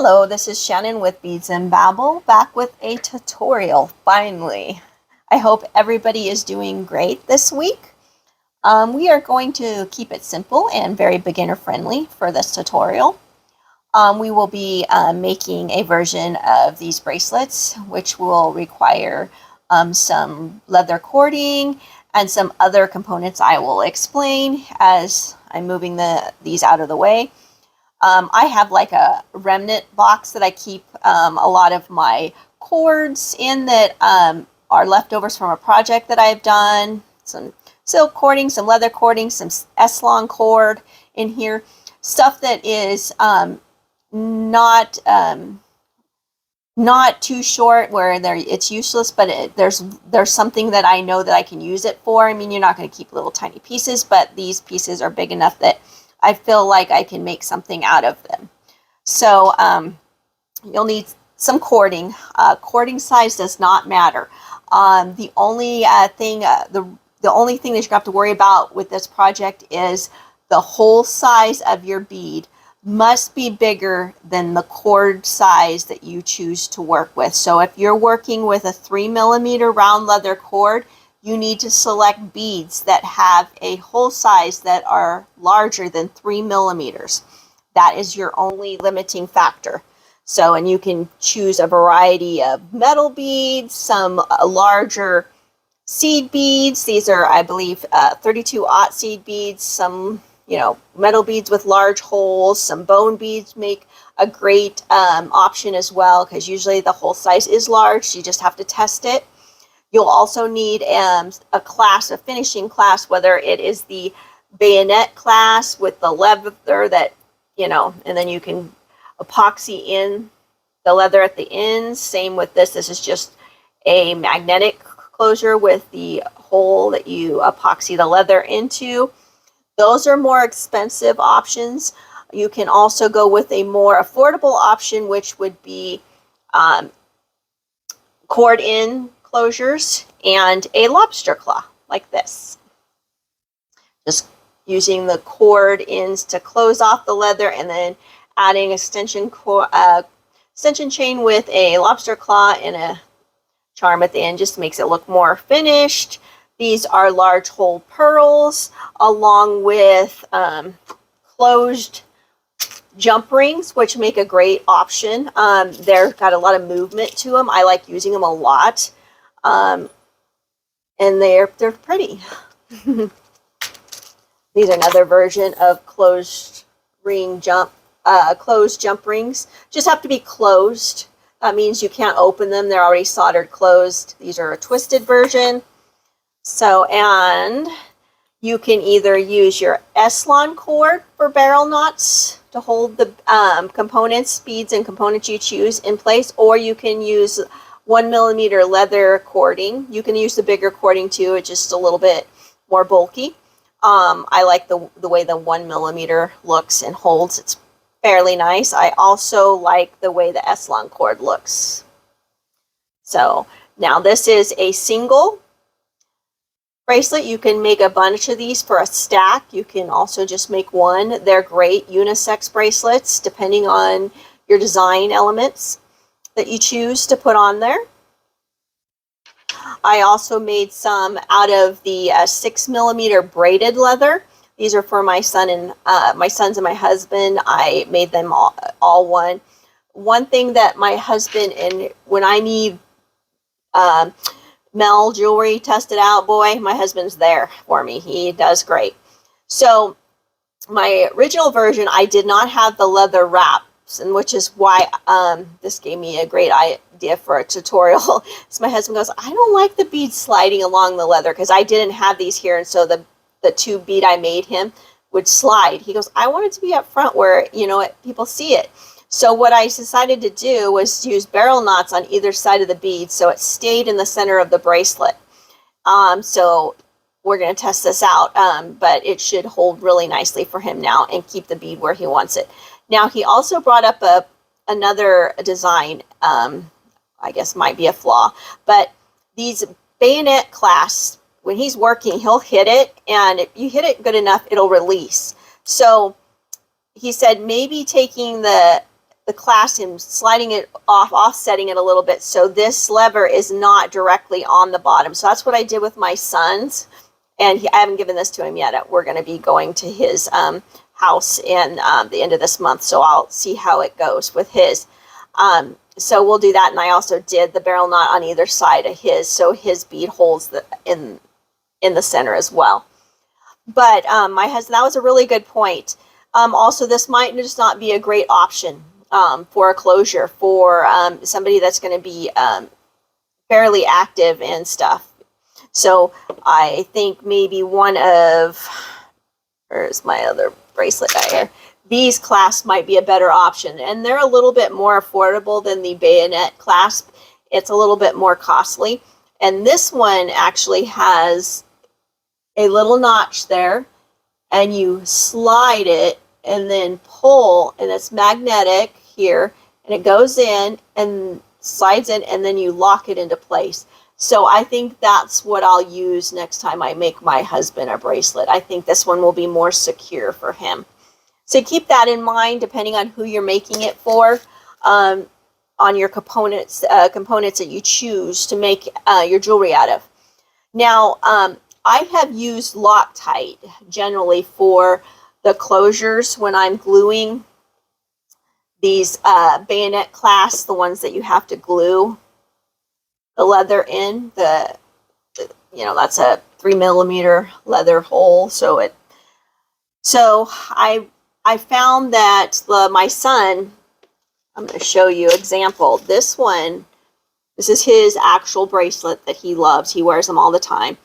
Hello, this is Shannon with Beads and Babble, back with a tutorial, finally. I hope everybody is doing great this week. We are going to keep it simple and very beginner friendly for this tutorial. We will be making a version of these bracelets, which will require some leather cording and some other components I will explain as I'm moving these out of the way. I have like a remnant box that I keep a lot of my cords in that are leftovers from a project that I've done. Some silk cording, some leather cording, some S-long cord in here. Stuff that is not too short where it's useless, but there's something that I know that I can use it for. I mean, you're not going to keep little tiny pieces, but these pieces are big enough that I feel like I can make something out of them. So you'll need some cording. Cording size does not matter. The only thing that you have to worry about with this project is the hole size of your bead must be bigger than the cord size that you choose to work with. So if you're working with a 3mm round leather cord, you need to select beads that have a hole size that are larger than 3mm. That is your only limiting factor. So, and you can choose a variety of metal beads, some larger seed beads. These are, I believe, 32-aught seed beads, some, metal beads with large holes, some bone beads make a great option as well, because usually the hole size is large. So you just have to test it. You'll also need a finishing class, whether it is the bayonet class with the leather that, and then you can epoxy in the leather at the ends. Same with this. This is just a magnetic closure with the hole that you epoxy the leather into. Those are more expensive options. You can also go with a more affordable option, which would be cord-in closures and a lobster claw like this. Just using the cord ends to close off the leather and then adding extension chain with a lobster claw and a charm at the end just makes it look more finished. These are large hole pearls along with closed jump rings, which make a great option. They've got a lot of movement to them. I like using them a lot. And they're pretty. These are another version of closed jump rings. Just have to be closed. That means you can't open them. They're already soldered closed. These are a twisted version. So, and you can either use your S-long cord for barrel knots to hold the components, beads and components you choose in place, or you can use 1mm leather cording. You can use the bigger cording too. It's just a little bit more bulky. I like the way the 1mm looks and holds. It's fairly nice. I also like the way the S-long cord looks. So now this is a single bracelet. You can make a bunch of these for a stack. You can also just make one. They're great unisex bracelets depending on your design elements that you choose to put on there. I also made some out of the 6mm braided leather. These are for my son and my sons and my husband. I made them all one. One thing that my husband, and when I need Mel jewelry tested out, boy, my husband's there for me. He does great. So my original version, I did not have the leather wrap, and which is why this gave me a great idea for a tutorial. So my husband goes, I don't like the beads sliding along the leather, because I didn't have these here, and so the tube bead I made him would slide. He goes, I want it to be up front where people see it. So what I decided to do was use barrel knots on either side of the bead so it stayed in the center of the bracelet. So we're going to test this out, but it should hold really nicely for him now and keep the bead where he wants it. Now, he also brought up another design, I guess might be a flaw, but these bayonet clasps, when he's working, he'll hit it, and if you hit it good enough, it'll release. So he said maybe taking the the clasp and sliding it off, offsetting it a little bit, so this lever is not directly on the bottom. So that's what I did with my son's, and I haven't given this to him yet. We're going to be going to his house in the end of this month, so I'll see how it goes with his. So we'll do that, and I also did the barrel knot on either side of his, so his bead holds in the center as well. But my husband, that was a really good point. Also, this might just not be a great option for a closure for somebody that's going to be fairly active and stuff. So I think maybe one of, where's my other bracelet guy here? These clasps might be a better option, and they're a little bit more affordable than the bayonet clasp. It's a little bit more costly, and this one actually has a little notch there, and you slide it and then pull, and it's magnetic here, and it goes in and slides in, and then you lock it into place. So I think that's what I'll use next time I make my husband a bracelet. I think this one will be more secure for him. So keep that in mind depending on who you're making it for, on your components that you choose to make your jewelry out of. Now, I have used Loctite generally for the closures when I'm gluing these bayonet clasps, the ones that you have to glue the leather in. That's a 3mm leather hole, so I found that my son, I'm going to show you example. This is his actual bracelet that he loves. He wears them all the time.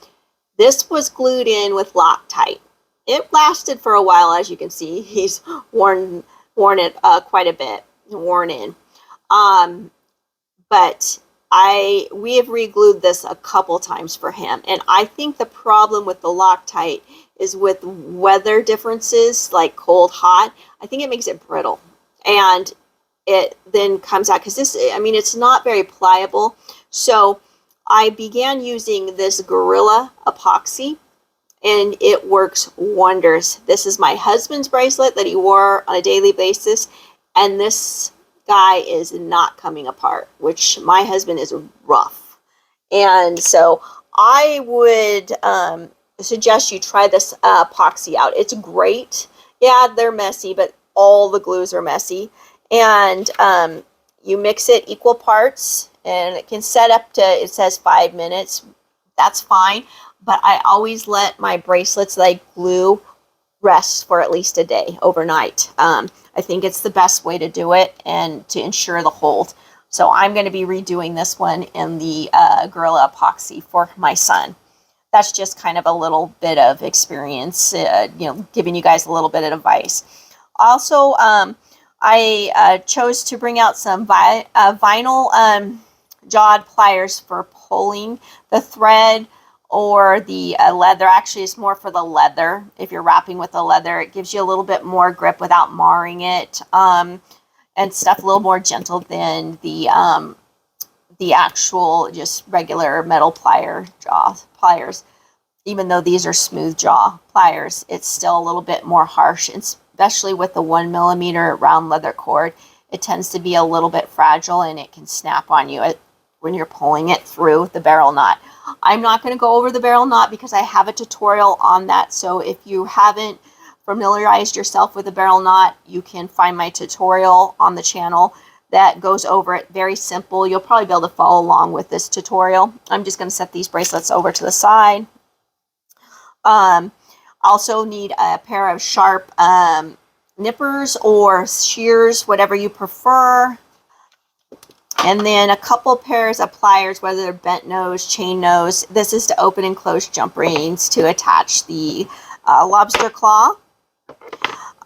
This was glued in with Loctite. It lasted for a while, as you can see. He's worn it quite a bit, worn in. But we have re-glued this a couple times for him, and I think the problem with the Loctite is with weather differences, like cold, hot. I think it makes it brittle, and it then comes out, because it's not very pliable. So I began using this Gorilla epoxy, and it works wonders. This is my husband's bracelet that he wore on a daily basis, and this guy is not coming apart, which my husband is rough. And so I would suggest you try this epoxy out. It's great. Yeah, they're messy, but all the glues are messy. And you mix it equal parts, and it can set up to, it says 5 minutes. That's fine. But I always let my bracelets that I glue rest for at least a day, overnight. I think it's the best way to do it and to ensure the hold. So I'm going to be redoing this one in the Gorilla epoxy for my son. That's just kind of a little bit of experience, giving you guys a little bit of advice. Also, I chose to bring out some vinyl jawed pliers for pulling the thread or the leather. Actually, it's more for the leather. If you're wrapping with the leather, it gives you a little bit more grip without marring it, and stuff, a little more gentle than the actual just regular metal pliers. Even though these are smooth jaw pliers, it's still a little bit more harsh, and especially with the 1mm round leather cord, it tends to be a little bit fragile, and it can snap on you when you're pulling it through the barrel knot. I'm not going to go over the barrel knot because I have a tutorial on that. So if you haven't familiarized yourself with the barrel knot, you can find my tutorial on the channel that goes over it. Very simple. You'll probably be able to follow along with this tutorial. I'm just going to set these bracelets over to the side. Also need a pair of sharp nippers or shears, whatever you prefer. And then a couple pairs of pliers, whether they're bent nose, chain nose. This is to open and close jump rings to attach the lobster claw.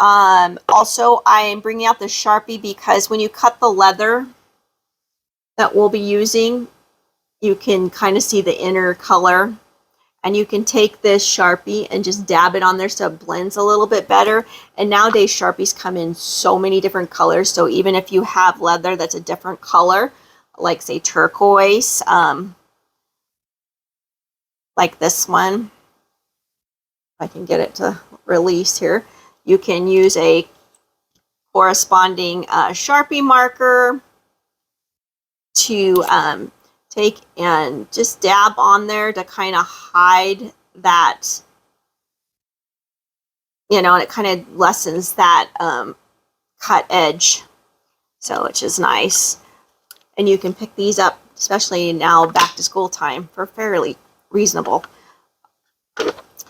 Also, I am bringing out the Sharpie because when you cut the leather that we'll be using, you can kind of see the inner color. And you can take this Sharpie and just dab it on there so it blends a little bit better. And nowadays Sharpies come in so many different colors. So even if you have leather that's a different color, like say turquoise, like this one, if I can get it to release here, you can use a corresponding Sharpie marker to take and just dab on there to kind of hide that, you know, and it kind of lessens that cut edge, so which is nice. And you can pick these up, especially now back to school time, for fairly reasonable.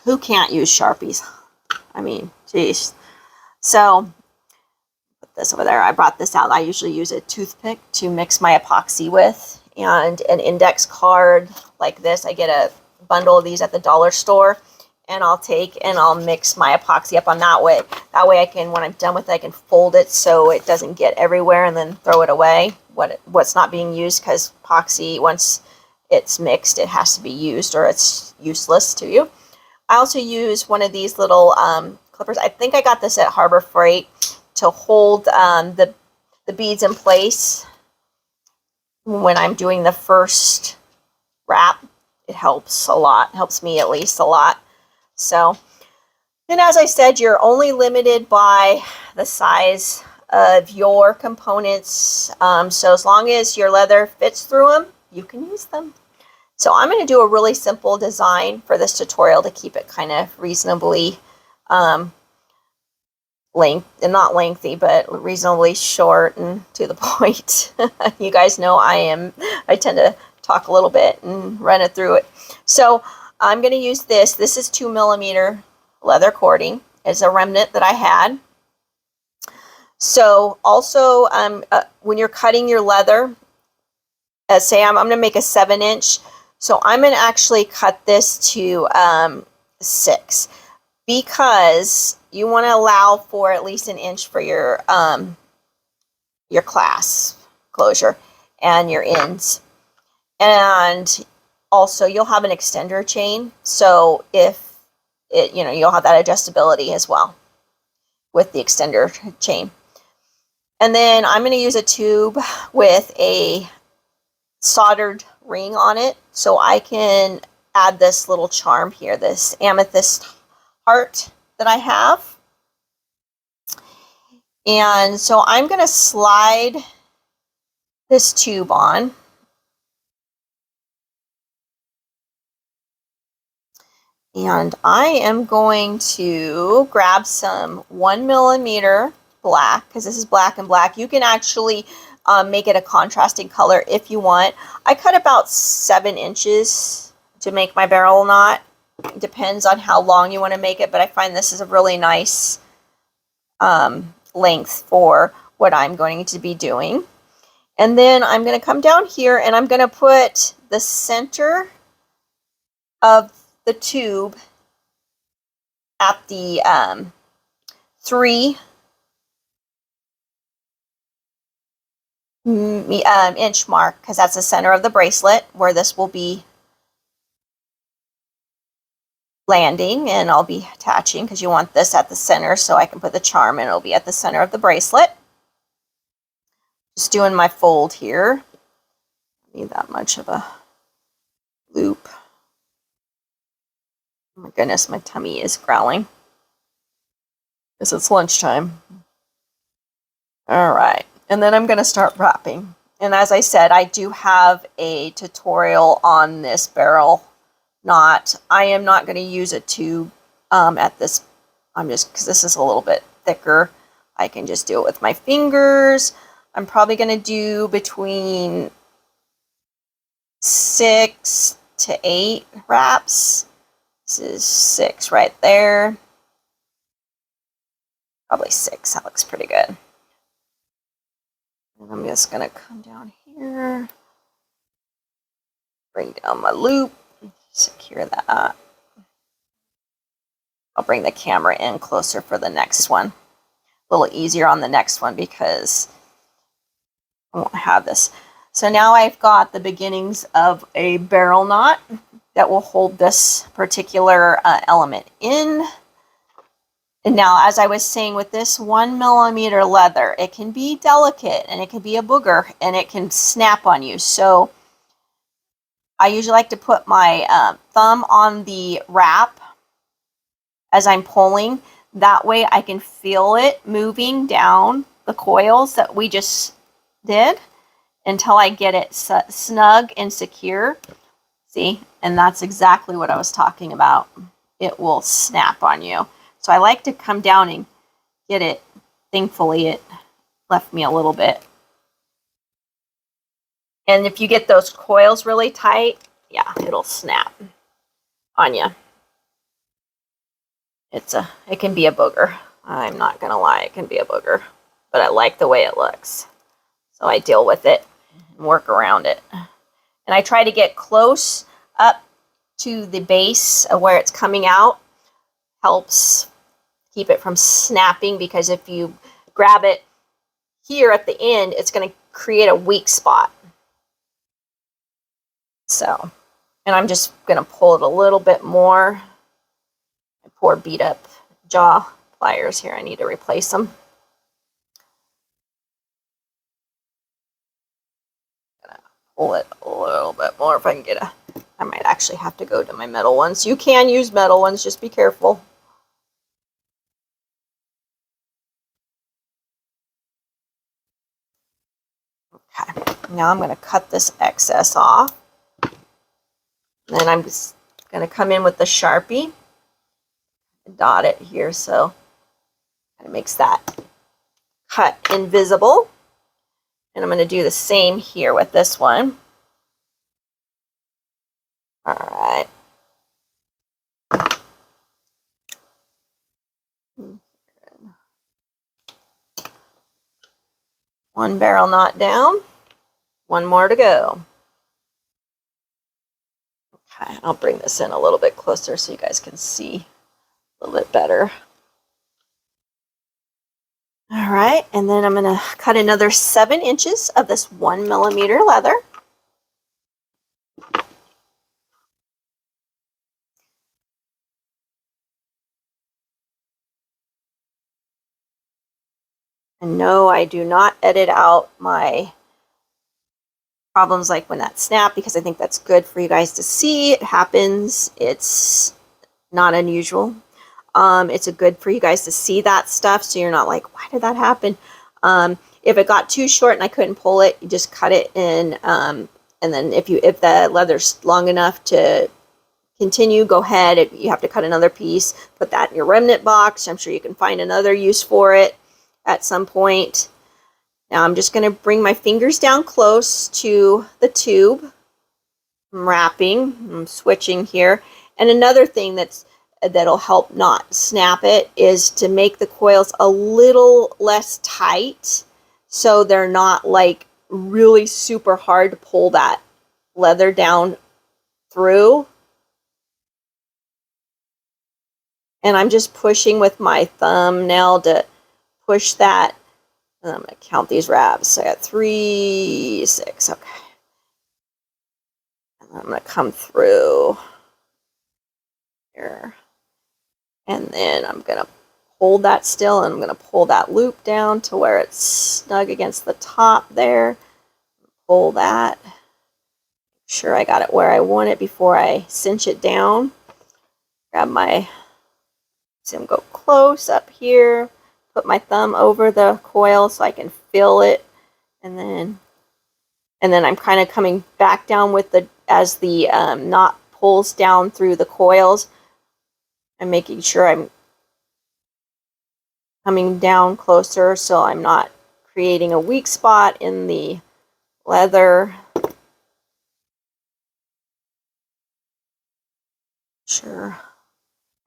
Who can't use Sharpies? I mean, geez. So put this over there. I brought this out. I usually use a toothpick to mix my epoxy with, and an index card like this. I get a bundle of these at the dollar store, and I'll take and I'll mix my epoxy up on that way. That way I can, when I'm done with it, I can fold it so it doesn't get everywhere and then throw it away, what's not being used, because epoxy, once it's mixed, it has to be used or it's useless to you. I also use one of these little clippers. I think I got this at Harbor Freight to hold the beads in place when I'm doing the first wrap. It helps a lot. It helps me at least a lot. So, and as I said, you're only limited by the size of your components. So as long as your leather fits through them, you can use them. So I'm going to do a really simple design for this tutorial to keep it kind of reasonably not lengthy, but reasonably short and to the point. You guys know I tend to talk a little bit and run it through it. So I'm going to use this. This is 2mm leather cording. It's a remnant that I had. So also when you're cutting your leather, say I'm going to make a 7-inch. So I'm going to actually cut this to 6, because you want to allow for at least 1 inch for your clasp closure and your ends. And also you'll have an extender chain, so if it, you know, you'll have that adjustability as well with the extender chain. And then I'm going to use a tube with a soldered ring on it, so I can add this little charm here, this amethyst heart that I have. And so I'm going to slide this tube on. And I am going to grab some 1mm black, because this is black and black. You can actually make it a contrasting color if you want. I cut about 7 inches to make my barrel knot. It depends on how long you want to make it, but I find this is a really nice length for what I'm going to be doing. And then I'm going to come down here and I'm going to put the center of the tube at the 3 inch mark, because that's the center of the bracelet where this will be landing, and I'll be attaching, because you want this at the center so I can put the charm and it'll be at the center of the bracelet. Just doing my fold here. Need that much of a loop. Oh my goodness, my tummy is growling because it's lunchtime. All right, and then I'm going to start wrapping. And as I said, I do have a tutorial on this barrel knot. I am not going to use a tube at this. I'm just, because this is a little bit thicker, I can just do it with my fingers. I'm probably going to do between 6 to 8 wraps. This is 6 right there. Probably 6. That looks pretty good. And I'm just going to come down here, bring down my loop, secure that. I'll bring the camera in closer for the next one. A little easier on the next one because I won't have this. So now I've got the beginnings of a barrel knot that will hold this particular element in. And now, as I was saying, with this 1mm leather, it can be delicate and it can be a booger and it can snap on you. So I usually like to put my thumb on the wrap as I'm pulling. That way I can feel it moving down the coils that we just did until I get it snug and secure. See, and that's exactly what I was talking about. It will snap on you. So I like to come down and get it. Thankfully, it left me a little bit. And if you get those coils really tight, yeah, it'll snap on you. It can be a booger. I'm not gonna lie, it can be a booger, but I like the way it looks. So I deal with it and work around it. And I try to get close up to the base of where it's coming out. Helps keep it from snapping, because if you grab it here at the end, it's going to create a weak spot. So, and I'm just going to pull it a little bit more. My poor beat up jaw pliers here, I need to replace them. I'm going to pull it a little bit more if I can get I might actually have to go to my metal ones. You can use metal ones, just be careful. Okay, now I'm going to cut this excess off. And then I'm just going to come in with the Sharpie and dot it here so it makes that cut invisible. And I'm going to do the same here with this one. All right. One barrel knot down, one more to go. Okay, I'll bring this in a little bit closer so you guys can see a little bit better. All right, and then I'm going to cut another 7 inches of this 1mm leather. And no, I do not edit out my problems like when that snapped, because I think that's good for you guys to see. It happens. It's not unusual. It's a good for you guys to see that stuff, so you're not like, why did that happen? If it got too short and I couldn't pull it, you just cut it in. And then if the leather's long enough to continue, go ahead. If you have to cut another piece, put that in your remnant box. I'm sure you can find another use for it at some point. Now I'm just going to bring my fingers down close to the tube. I'm wrapping, I'm switching here. And another thing that'll help not snap it is to make the coils a little less tight, so they're not like really super hard to pull that leather down through. And I'm just pushing with my thumbnail to push that. And I'm going to count these wraps. So I got 3, 6, okay. And I'm going to come through here. And then I'm going to hold that still, and I'm going to pull that loop down to where it's snug against the top there. Pull that. Make sure I got it where I want it before I cinch it down. Grab my, see them go close up here. Put my thumb over the coil so I can feel it, and then I'm kind of coming back down with as the knot pulls down through the coils. I'm making sure I'm coming down closer so I'm not creating a weak spot in the leather. Sure,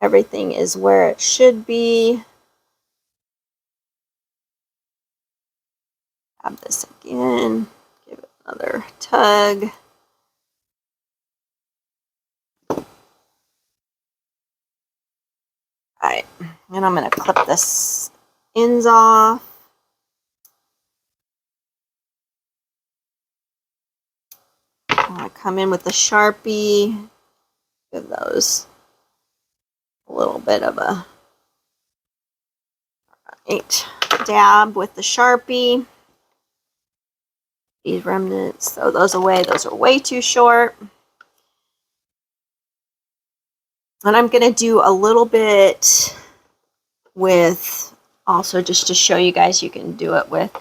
everything is where it should be. Grab this again, give it another tug. Alright, and I'm going to clip this ends off. I'm going to come in with the Sharpie, give those a little bit of a dab with the Sharpie. These remnants, throw those away. Those are way too short. And I'm going to do a little bit with Also, just to show you guys, you can do it with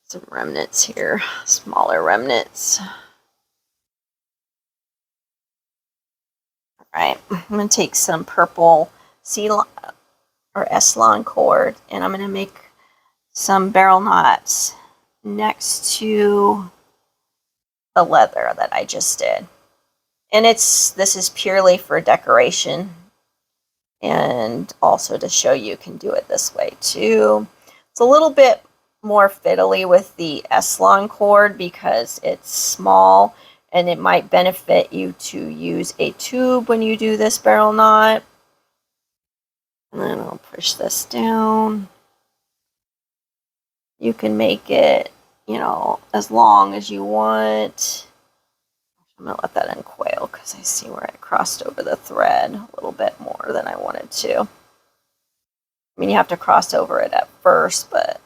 some remnants here, smaller remnants. All right, I'm going to take some purple or S-Lon cord, and I'm going to make some barrel knots next to the leather that I just did. And this is purely for decoration, and also to show you can do it this way too. It's a little bit more fiddly with the S-Lon cord because it's small, and it might benefit you to use a tube when you do this barrel knot. And then I'll push this down. You can make it, you know, as long as you want. I'm going to let that uncoil because I see where I crossed over the thread a little bit more than I wanted to. I mean, you have to cross over it at first, but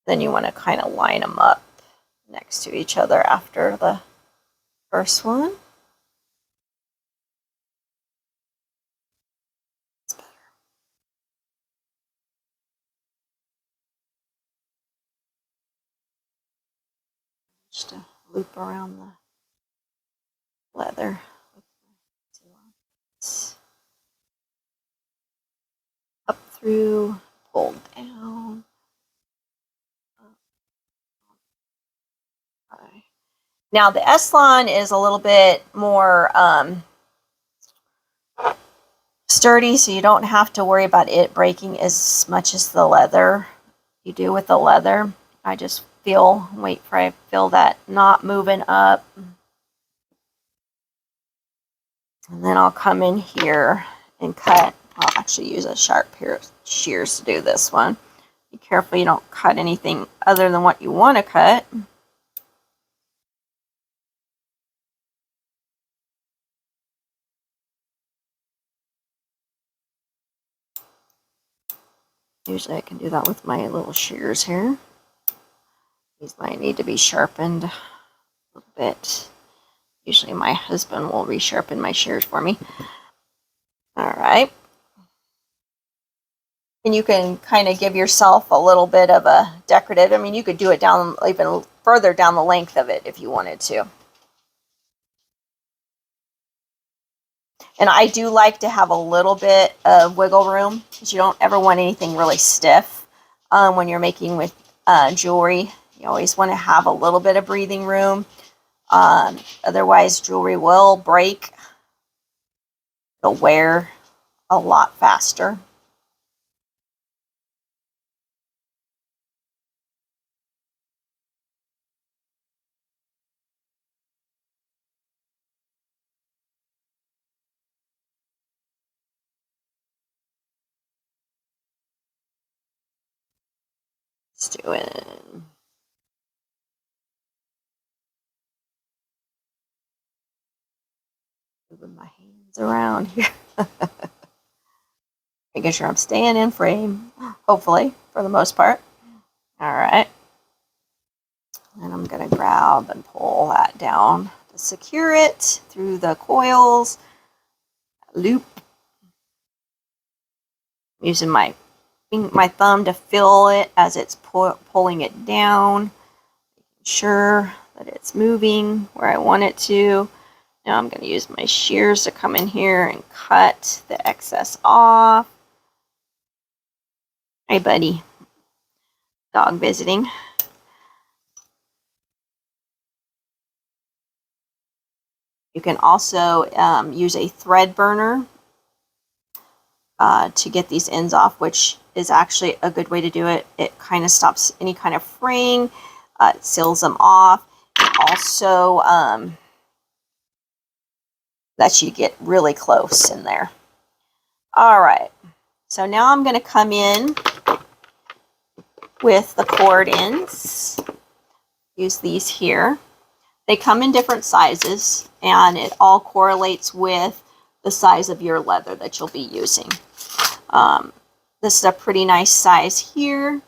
then you want to kind of line them up next to each other after the first one. It's better. Just to loop around the leather. Up through, pull down. Okay. Now the S-Lon is a little bit more sturdy, so you don't have to worry about it breaking as much as the leather you do with the leather. I just feel that knot moving up. And then I'll come in here and cut. I'll actually use a sharp pair of shears to do this one. Be careful you don't cut anything other than what you want to cut. Usually I can do that with my little shears here. These might need to be sharpened a little bit. Usually my husband will resharpen my shears for me. All right. And you can kind of give yourself a little bit of a decorative. I mean, you could do it down even further down the length of it if you wanted to. And I do like to have a little bit of wiggle room because you don't ever want anything really stiff when you're making with jewelry. You always want to have a little bit of breathing room. Otherwise, jewelry will break. It'll wear a lot faster. Let's do it. Moving my hands around here. Making sure I'm staying in frame, hopefully, for the most part. All right. And I'm going to grab and pull that down to secure it through the coils. Loop. Using my thumb to feel it as it's pulling it down. Making sure that it's moving where I want it to. Now I'm going to use my shears to come in here and cut the excess off. Hey, buddy. Dog visiting. You can also use a thread burner to get these ends off, which is actually a good way to do it. It kind of stops any kind of fraying. It seals them off. It also lets you get really close in there. All right. So now I'm going to come in with the cord ends. Use these here. They come in different sizes, and it all correlates with the size of your leather that you'll be using. This is a pretty nice size here,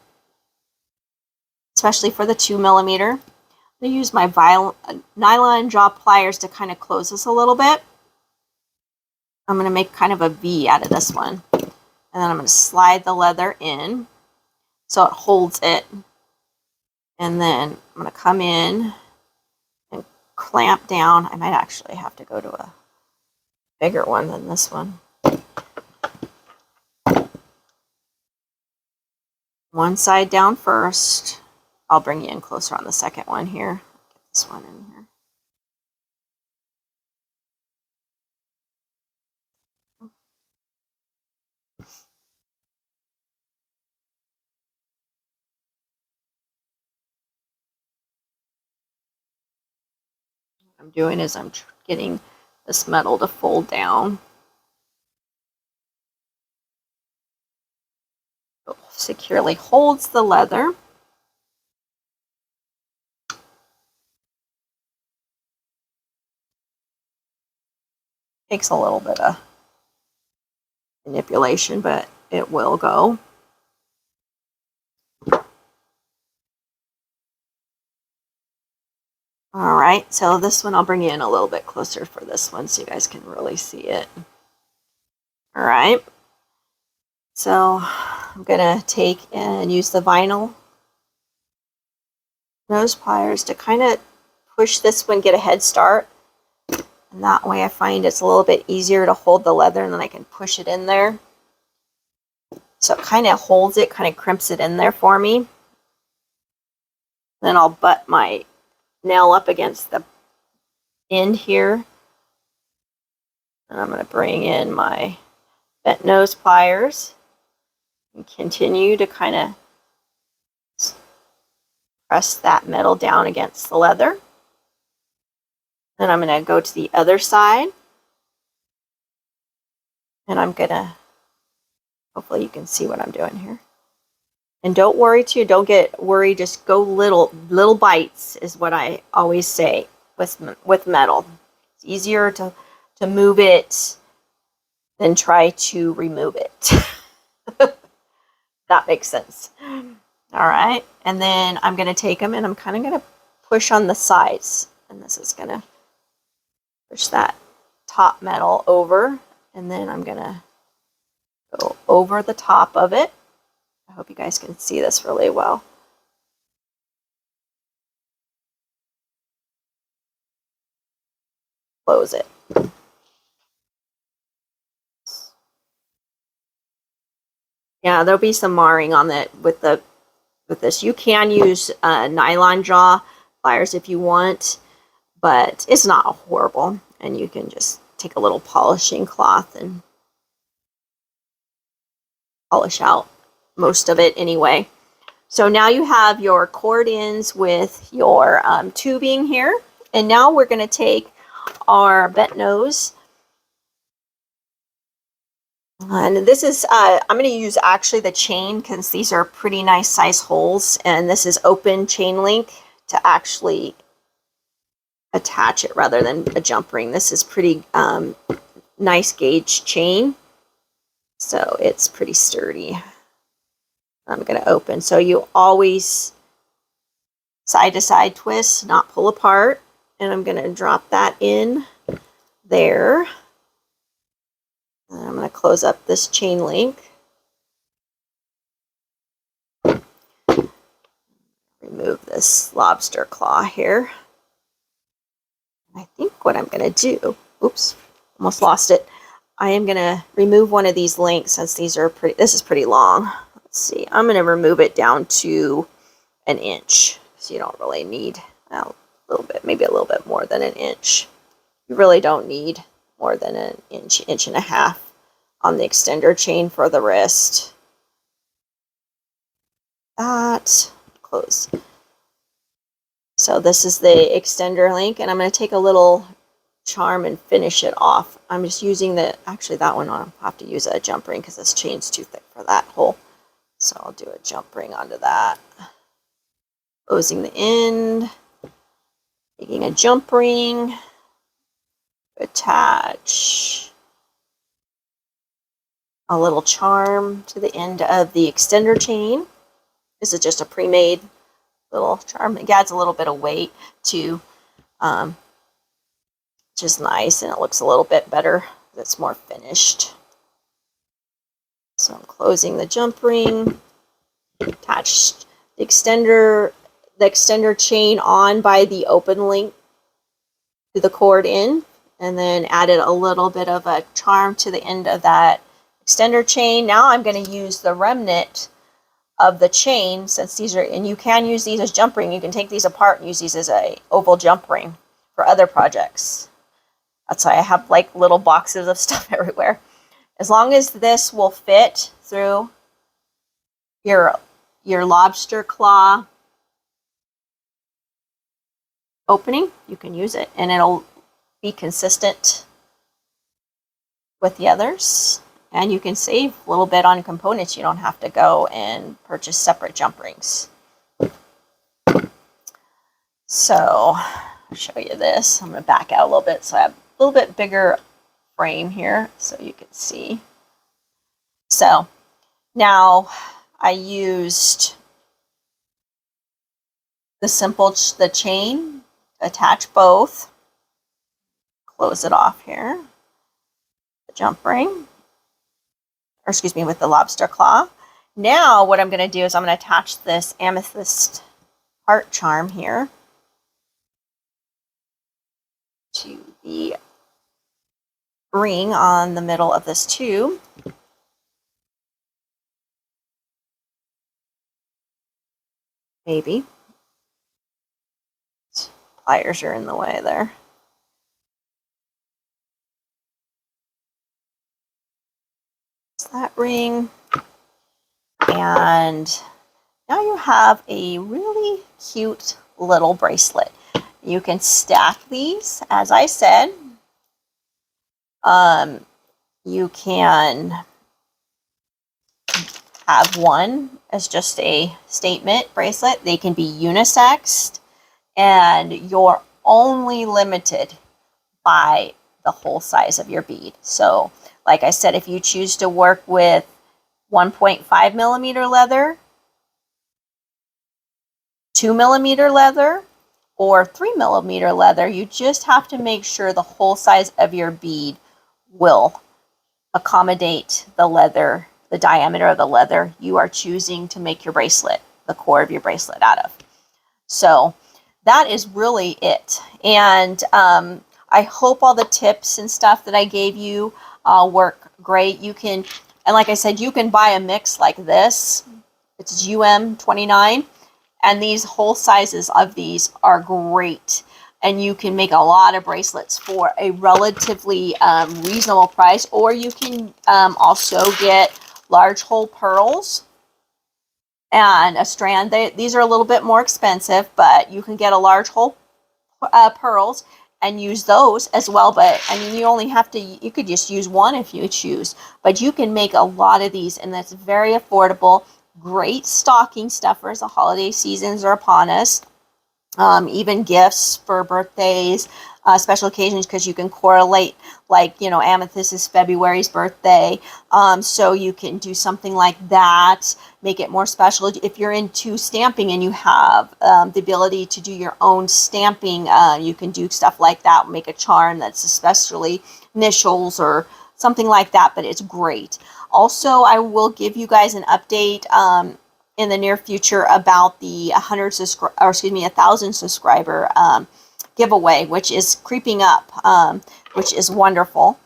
especially for the 2mm. I'm going to use my nylon jaw pliers to kind of close this a little bit. I'm going to make kind of a V out of this one. And And then I'm going to slide the leather in so it holds it. And then I'm going to come in and clamp down. I might actually have to go to a bigger one than this one. One side down first. I'll bring you in closer on the second one here. Get this one in here. What I'm doing is I'm getting this metal to fold down. It securely holds the leather. Takes a little bit of manipulation, but it will go. All right, so this one I'll bring you in a little bit closer for this one so you guys can really see it. All right, so I'm gonna take and use the vinyl nose pliers to kind of push this one, get a head start. And that way I find it's a little bit easier to hold the leather, and then I can push it in there. So it kind of holds it, kind of crimps it in there for me. Then I'll butt my nail up against the end here. And I'm going to bring in my bent nose pliers and continue to kind of press that metal down against the leather. Then I'm going to go to the other side. And I'm going to, hopefully you can see what I'm doing here. And don't worry too, don't get worried, just go little bites is what I always say with metal. It's easier to move it than try to remove it. That makes sense. All right, and then I'm going to take them and I'm kind of going to push on the sides. And this is going to push that top metal over. And then I'm going to go over the top of it. I hope you guys can see this really well. Close it. Yeah, there'll be some marring on it with this. You can use nylon jaw pliers if you want, but it's not horrible. And you can just take a little polishing cloth and polish out most of it anyway. So now you have your cord ends with your tubing here. And now we're going to take our bent nose. And this is, I'm going to use actually the chain because these are pretty nice size holes. And this is open chain link to actually attach it rather than a jump ring. This is pretty nice gauge chain. So it's pretty sturdy. I'm going to open. So you always side to side twist, not pull apart. And I'm going to drop that in there. And I'm going to close up this chain link. Remove this lobster claw here. I think what I'm going to do, oops, almost lost it. I am going to remove one of these links since these are pretty, this is pretty long. Let's see, I'm going to remove it down to 1 inch. So you don't really need, well, a little bit, maybe a little bit more than 1 inch. You really don't need more than 1 inch, 1.5 inches on the extender chain for the wrist. That, close. So this is the extender link, and I'm going to take a little charm and finish it off. I'm just using the, actually that one I'll have to use a jump ring because this chain's too thick for that hole. So I'll do a jump ring onto that. Closing the end, taking a jump ring, attach a little charm to the end of the extender chain. This is just a pre-made little charm. It adds a little bit of weight to just nice, and it looks a little bit better. It's more finished. So I'm closing the jump ring, attach the extender chain on by the open link to the cord end, and then added a little bit of a charm to the end of that extender chain. Now I'm going to use the remnant of the chain, since these are, and you can use these as jump ring. You can take these apart and use these as a oval jump ring for other projects. That's why I have like little boxes of stuff everywhere. As long as this will fit through your lobster claw opening, you can use it, and it'll be consistent with the others. And you can save a little bit on components. You don't have to go and purchase separate jump rings. So I'll show you this. I'm going to back out a little bit so I have a little bit bigger frame here so you can see. So now I used the chain, attach both, close it off here, the jump ring, or excuse me, with the lobster claw. Now what I'm going to do is I'm going to attach this amethyst heart charm here to the ring on the middle of this tube. Maybe. Pliers are in the way there. It's that ring. And now you have a really cute little bracelet. You can stack these, as I said. You can have one as just a statement bracelet. They can be unisexed, and you're only limited by the whole size of your bead. So, like I said, if you choose to work with 1.5 millimeter leather, 2 millimeter leather, or 3 millimeter leather, you just have to make sure the whole size of your bead will accommodate the leather, the diameter of the leather you are choosing to make your bracelet, the core of your bracelet out of. So that is really it. And I hope all the tips and stuff that I gave you work great. You can, and like I said, you can buy a mix like this. It's UM29. And these whole sizes of these are great. And you can make a lot of bracelets for a relatively reasonable price. Or you can also get large hole pearls and a strand. These are a little bit more expensive, but you can get a large hole pearls and use those as well. But I mean, you only have to, you could just use one if you choose. But you can make a lot of these, and that's very affordable. Great stocking stuffers. The holiday seasons are upon us. Even gifts for birthdays, special occasions, because you can correlate, like, you know, Amethyst is February's birthday. So you can do something like that, make it more special. If you're into stamping and you have the ability to do your own stamping, you can do stuff like that, make a charm that's especially initials or something like that, but it's great. Also, I will give you guys an update in the near future about the 1,000 subscriber giveaway, which is creeping up, which is wonderful.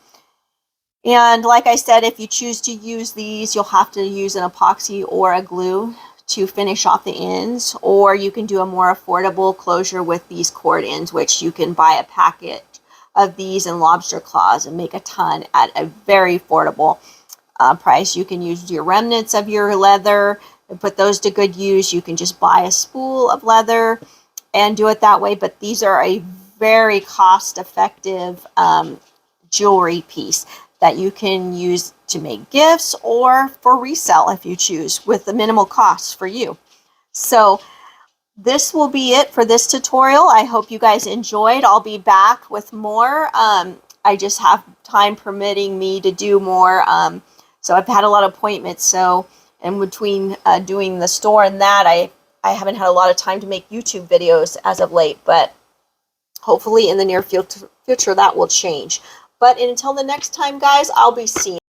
And like I said, if you choose to use these, you'll have to use an epoxy or a glue to finish off the ends, or you can do a more affordable closure with these cord ends, which you can buy a packet of these in lobster claws and make a ton at a very affordable price. You can use your remnants of your leather and put those to good use. You can just buy a spool of leather and do it that way. But these are a very cost-effective jewelry piece that you can use to make gifts or for resale if you choose, with the minimal cost for you. So this will be it for this tutorial. I hope you guys enjoyed. I'll be back with more. I just have time permitting me to do more. So I've had a lot of appointments. So in between doing the store and that, I haven't had a lot of time to make YouTube videos as of late. But hopefully in the near future that will change. But until the next time, guys, I'll be seeing you.